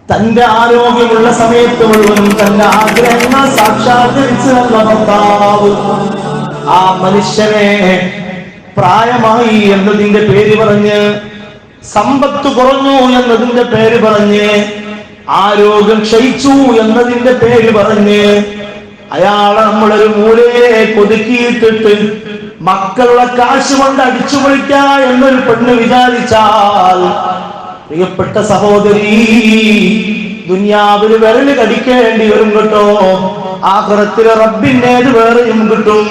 തന്റെ ആരോഗ്യമുള്ള സമയത്ത് മുഴുവനും തന്റെ ആഗ്രഹങ്ങൾ സാക്ഷാത്കരിച്ചു തന്ന ഭർത്താവ് ആ മനുഷ്യനെ പ്രായമായി എന്നതിന്റെ പേര് പറഞ്ഞ്, സമ്പത്ത് കുറഞ്ഞു എന്നതിന്റെ പേര് പറഞ്ഞ്, ആരോഗ്യം ക്ഷയിച്ചു എന്നതിന്റെ പേര് പറഞ്ഞ് അയാളെ നമ്മളൊരു മൂലയെ ഒതുക്കിയിട്ടിട്ട് മക്കളുടെ കാശ് കൊണ്ട് അടിച്ചു പൊളിക്കാ എന്നൊരു പെണ്ണ് വിചാരിച്ചാൽ, പ്രിയപ്പെട്ട സഹോദരി, ദുനിയാവിൽ വിരല് കടിക്കേണ്ടി വരും കേട്ടോ. ആഖിറത്തിൽ റബ്ബിന്റേത് വേറെയും കിട്ടും.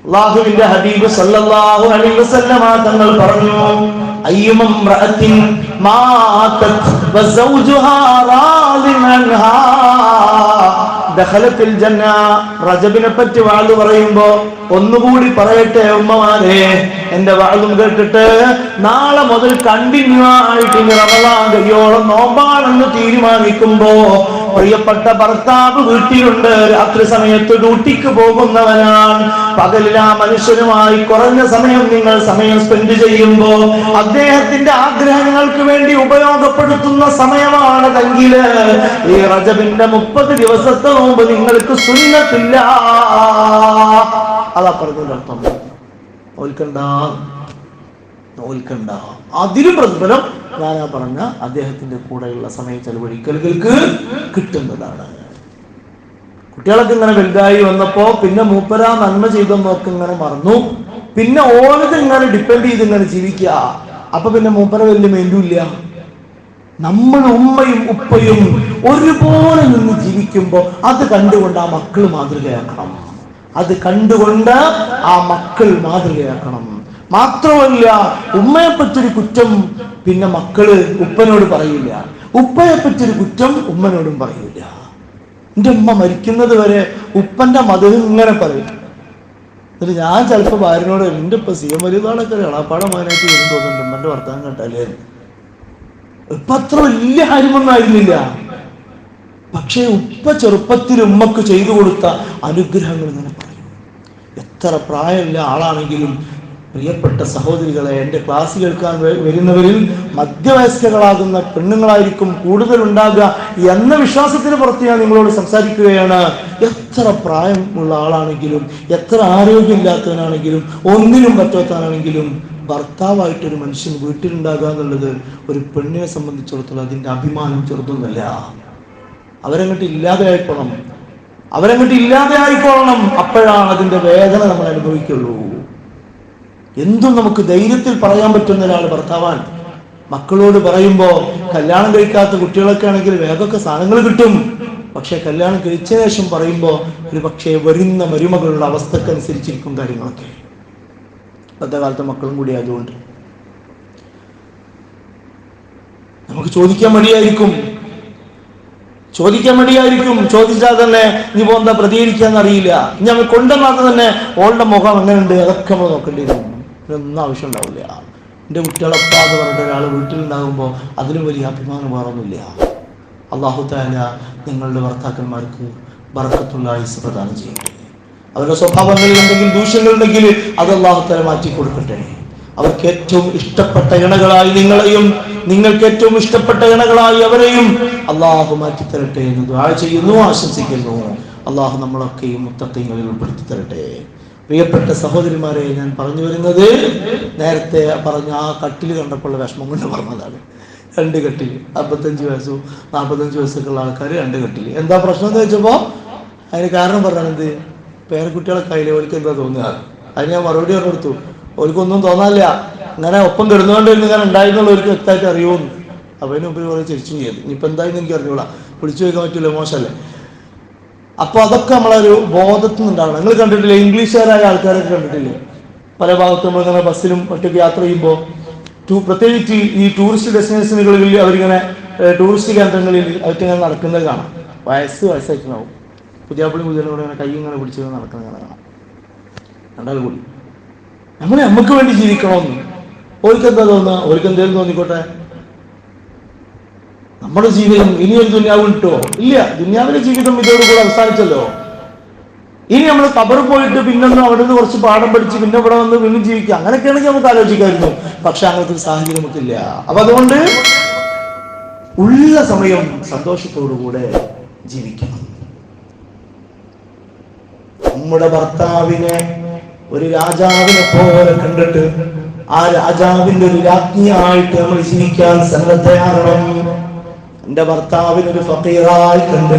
അല്ലാഹുവിന്റെ ഹബീബ് സല്ലല്ലാഹു അലൈഹി വസല്ലമ തങ്ങൾ പറഞ്ഞു, അയ്യുമംറഅത്തിൻ മാതത് വസൗജുഹാ റാദിൻ അൻഹാ ദഖലത്തിൽ ജന്ന. റജബിനെ പറ്റി വാള് പറയുമ്പോ ഒന്നുകൂടി പറയട്ടെ ഉമ്മമാരെ, എന്റെ വാളും കേട്ടിട്ട് നാളെ മുതൽ കണ്ടിന്യൂ ആയിട്ട് റമളാൻ കഴിയോളം നോമ്പാണെന്ന് തീരുമാനിക്കുമ്പോ, പ്രിയപ്പെട്ട ഭർത്താവ് വീട്ടിലുണ്ട്, രാത്രി സമയത്ത് ഡ്യൂട്ടിക്ക് പോകുന്നവനാണ്, പകലിൽ ആ മനുഷ്യനുമായി കുറഞ്ഞ സമയം നിങ്ങൾ സമയം സ്പെൻഡ് ചെയ്യുമ്പോ അദ്ദേഹത്തിന്റെ ആഗ്രഹങ്ങൾക്ക് വേണ്ടി ഉപയോഗപ്പെടുത്തുന്ന സമയമാണതെങ്കിൽ ഈ റജബിന്റെ 30 ദിവസത്തെ നോമ്പ് നിങ്ങൾക്ക് സുന്നത്തില്ല. അതാ പറഞ്ഞതിനർത്ഥം. നോൽക്കണ്ട. അതിലും പ്രതിഫലം ഞാനാ പറഞ്ഞ അദ്ദേഹത്തിന്റെ കൂടെയുള്ള സമയം ചെലവഴിക്കലുകൾക്ക് കിട്ടുന്നതാണ്. കുട്ടികളൊക്കെ ഇങ്ങനെ വലുതായി വന്നപ്പോ പിന്നെ മൂപ്പര നന്മ ചെയ്തെന്നൊക്കെ ഇങ്ങനെ മറന്നു. പിന്നെ ഓരത് ഇങ്ങനെ ഡിപ്പെൻഡ് ചെയ്ത് ഇങ്ങനെ ജീവിക്കുക. അപ്പൊ പിന്നെ മൂപ്പര വലിയ മെയിൻറ്റുമില്ല. നമ്മൾ ഉമ്മയും ഉപ്പയും ഒരുപോലെ നിന്ന് ജീവിക്കുമ്പോ അത് കണ്ടുകൊണ്ട് ആ മക്കൾ മാതൃകയാക്കണം. അത് കണ്ടുകൊണ്ട് ആ മക്കൾ മാതൃകയാക്കണം. മാത്രമല്ല, ഉമ്മയെ പറ്റൊരു കുറ്റം പിന്നെ മക്കള് ഉപ്പനോട് പറയില്ല, ഉപ്പയെ പറ്റൊരു കുറ്റം ഉമ്മനോടും പറയില്ല. എൻ്റെ ഉമ്മ മരിക്കുന്നത് വരെ ഉപ്പന്റെ മതം ഇങ്ങനെ പറയും. എന്നിട്ട് ഞാൻ ചിലപ്പോൾ ഭാര്യനോട്, എൻ്റെ ഇപ്പൊ സിഎം വലുതാളൊക്കെ എളാപ്പാടെ മകനായിട്ട് വരും തോന്നുന്നുണ്ട് ഉമ്മന്റെ വർത്തമാനം കേട്ടാലേ. ഇപ്പൊ അത്ര വലിയ കാര്യമൊന്നും ആയിരുന്നില്ല. പക്ഷേ ഉപ്പ ചെറുപ്പത്തിൽ ഉമ്മക്ക് ചെയ്തു കൊടുത്ത അനുഗ്രഹങ്ങൾ ഇങ്ങനെ പറയും. എത്ര പ്രായമുള്ള ആളാണെങ്കിലും, പ്രിയപ്പെട്ട സഹോദരികളെ, എൻ്റെ ക്ലാസ് കേൾക്കാൻ വരുന്നവരിൽ മധ്യവയസ്കകളാകുന്ന പെണ്ണുങ്ങളായിരിക്കും കൂടുതൽ ഉണ്ടാകുക എന്ന വിശ്വാസത്തിന് പുറത്ത് ഞാൻ നിങ്ങളോട് സംസാരിക്കുകയാണ്. എത്ര പ്രായമുള്ള ആളാണെങ്കിലും, എത്ര ആരോഗ്യമില്ലാത്തവനാണെങ്കിലും, ഒന്നിനും പറ്റാത്തവനാണെങ്കിലും, ഭർത്താവായിട്ടൊരു മനുഷ്യൻ വീട്ടിലുണ്ടാകുക എന്നുള്ളത് ഒരു പെണ്ണിനെ സംബന്ധിച്ചിടത്തോളം അതിൻ്റെ അഭിമാനം ചെറുതൊന്നുമല്ല. അവരങ്ങോട്ട് ഇല്ലാതെയായിക്കൊള്ളണം. അപ്പോഴാണ് അതിൻ്റെ വേദന നമ്മൾ അനുഭവിക്കുള്ളൂ. എന്തും നമുക്ക് ധൈര്യത്തിൽ പറയാൻ പറ്റുന്ന ഒരാൾ ഭർത്താവാണ്. മക്കളോട് പറയുമ്പോ, കല്യാണം കഴിക്കാത്ത കുട്ടികളൊക്കെ ആണെങ്കിൽ വേഗമൊക്കെ സാധനങ്ങൾ കിട്ടും. പക്ഷെ കല്യാണം കഴിച്ച ശേഷം പറയുമ്പോ ഒരു പക്ഷേ വരുന്ന മരുമകളുടെ അവസ്ഥക്കനുസരിച്ചിരിക്കും കാര്യങ്ങളൊക്കെ. ഇപ്പോഴത്തെ കാലത്തെ മക്കളും കൂടി ആയതുകൊണ്ട് നമുക്ക് ചോദിക്കാൻ മടിയായിരിക്കും. ചോദിച്ചാൽ തന്നെ നീ എന്താ പ്രതികരിക്കാന്ന് അറിയില്ല. നമ്മൾ കൊണ്ടുവന്നാൽ തന്നെ ഓളുടെ മുഖം എങ്ങനെയുണ്ട് അതൊക്കെ നമ്മൾ നോക്കേണ്ടി വരും. ഒന്നും ആവശ്യം ഉണ്ടാവില്ല. എൻ്റെ കുട്ടികളെപ്പാ എന്ന് പറഞ്ഞിട്ട് ഒരാൾ വീട്ടിലുണ്ടാകുമ്പോൾ അതിലും വലിയ അഭിമാനം വേറൊന്നുമില്ല. അല്ലാഹു തആല നിങ്ങളുടെ ഭർത്താക്കന്മാർക്ക് ബർക്കത്തുള്ള ആയുസ്സ് പ്രദാനം ചെയ്യട്ടെ. അവരുടെ സ്വഭാവങ്ങളിൽ എന്തെങ്കിലും ദൂഷ്യങ്ങളുണ്ടെങ്കിൽ അത് അല്ലാഹു തആല മാറ്റി കൊടുക്കട്ടെ. അവർക്ക് ഏറ്റവും ഇഷ്ടപ്പെട്ട ഇണകളായി നിങ്ങളെയും, നിങ്ങൾക്ക് ഏറ്റവും ഇഷ്ടപ്പെട്ട ഇണകളായി അവരെയും അല്ലാഹു മാറ്റി തരട്ടെ എന്ന് ദുആ ചെയ്യുന്നു, ആശംസിക്കുന്നു. അല്ലാഹു നമ്മളൊക്കെയും മുത്തഖീങ്ങളിൽ ഉൾപ്പെടുത്തി തരട്ടെ. പ്രിയപ്പെട്ട സഹോദരിമാരെ, ഞാൻ പറഞ്ഞു വരുന്നത് നേരത്തെ പറഞ്ഞ ആ കട്ടിൽ കണ്ടപ്പോൾ വിഷമം കൊണ്ട് പറഞ്ഞതാണ്. 2 കട്ടിൽ, 55 വയസ്സും 45 വയസ്സൊക്കെ ഉള്ള ആൾക്കാർ 2 കട്ടിൽ. എന്താ പ്രശ്നം എന്ന് വെച്ചപ്പോൾ അതിന് കാരണം പറഞ്ഞത് പേരക്കുട്ടികളെ കയ്യിൽ ഓർക്ക് എന്താ തോന്നുക. അതിന് ഞാൻ മറുപടി പറഞ്ഞു കൊടുത്തു. ഓർക്കൊന്നും തോന്നാനില്ല, ഇങ്ങനെ ഒപ്പം കിടന്നുകൊണ്ടിരുന്ന് ഇങ്ങനെ ഉണ്ടായിരുന്നുള്ളവർക്ക് വ്യക്തമായിട്ട് അറിയുമെന്ന്. അപ്പം അതിന് മുമ്പ് കുറേ ചിരിച്ചും ചെയ്തു. ഇനിയിപ്പോൾ എന്തായാലും എനിക്ക് അറിഞ്ഞൂടാ, വിളിച്ചു ചോദിക്കാൻ പറ്റില്ല, മോശമല്ലേ. അപ്പോൾ അതൊക്കെ നമ്മളൊരു ബോധത്തിൽ നിന്നുണ്ടാവണം. നിങ്ങൾ കണ്ടിട്ടില്ലേ, ഇംഗ്ലീഷുകാരായ ആൾക്കാരൊക്കെ കണ്ടിട്ടില്ലേ, പല ഭാഗത്തും നമ്മളിങ്ങനെ ബസ്സിലും ഒറ്റയ്ക്ക് യാത്ര ചെയ്യുമ്പോൾ, പ്രത്യേകിച്ച് ഈ ടൂറിസ്റ്റ് ഡെസ്റ്റിനേഷനുകളിൽ അവരിങ്ങനെ ടൂറിസ്റ്റ് കേന്ദ്രങ്ങളിൽ അവരിങ്ങനെ നടക്കുന്നത് കാണാം. വയസ്സായിട്ടുണ്ടാവും. പുതിയാപ്പിളി മുതലോടെ ഇങ്ങനെ കൈ ഇങ്ങനെ പിടിച്ച് നടക്കുന്നത് കാണാം. രണ്ടാളും കൂടി നമുക്ക് വേണ്ടി ജീവിക്കണമെന്ന് ഓർക്ക് എന്താ തോന്നുക, ഓർക്ക് എന്തെങ്കിലും തോന്നിക്കോട്ടെ. നമ്മുടെ ജീവിതം ഇനിയൊരു ദുന്യാവ് കിട്ടുമോ? ഇല്ല. ദുന്യാവിലെ ജീവിതം ഇതോടുകൂടെ അവസാനിച്ചല്ലോ. ഇനി നമ്മൾ ഖബറിൽ പോയിട്ട് പിന്നൊന്നും അവിടെ നിന്ന് കുറച്ച് പാഠം പഠിച്ച് പിന്നെ ഇവിടെ വന്ന് വീണ്ടും ജീവിക്കുക, അങ്ങനെയൊക്കെയാണെങ്കിൽ നമുക്ക് ആലോചിക്കാമായിരുന്നു. പക്ഷെ അങ്ങനത്തെ ഒരു സാഹചര്യം നമുക്കില്ല. അപ്പൊ അതുകൊണ്ട് ഉള്ള സമയം സന്തോഷത്തോടുകൂടെ ജീവിക്കണം. നമ്മുടെ ഭർത്താവിനെ ഒരു രാജാവിനെ പോലെ കണ്ടിട്ട് ആ രാജാവിന്റെ ഒരു രാജ്ഞിയായിട്ട് നമ്മൾ ജീവിക്കാൻ സന്നദ്ധയാകണം. എന്റെ ഭർത്താവിനൊരു ഫഖീറായി കണ്ട്,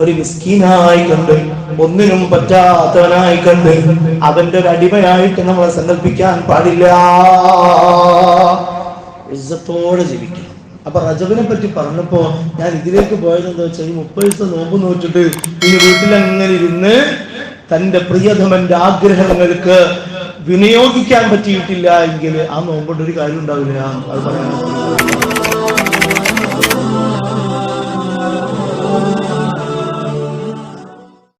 ഒരു മിസ്കീനായി കണ്ട്, ഒന്നിനും പറ്റാത്തവനായി കണ്ട് അവന്റെ ഒരു അടിമയായിട്ട് നമ്മളെ സങ്കല്പിക്കാൻ പാടില്ല. ഇസ്സത്തോടെ ജീവിക്കണം. അപ്പൊ റജബിനെ പറ്റി പറഞ്ഞപ്പോ ഞാൻ ഇതിലേക്ക് പോയത് എന്താ വെച്ചാൽ, ഈ 30 ദിവസം നോമ്പ് നോറ്റിട്ട് ഇനി വീട്ടിലങ്ങനെ ഇരുന്ന് തന്റെ പ്രിയതമന്റെ ആഗ്രഹങ്ങൾക്ക് വിനിയോഗിക്കാൻ പറ്റിയിട്ടില്ല എങ്കിൽ ആ നോമ്പുകൊണ്ട് ഒരു കാര്യം ഉണ്ടാവില്ല. അത് പറയാൻ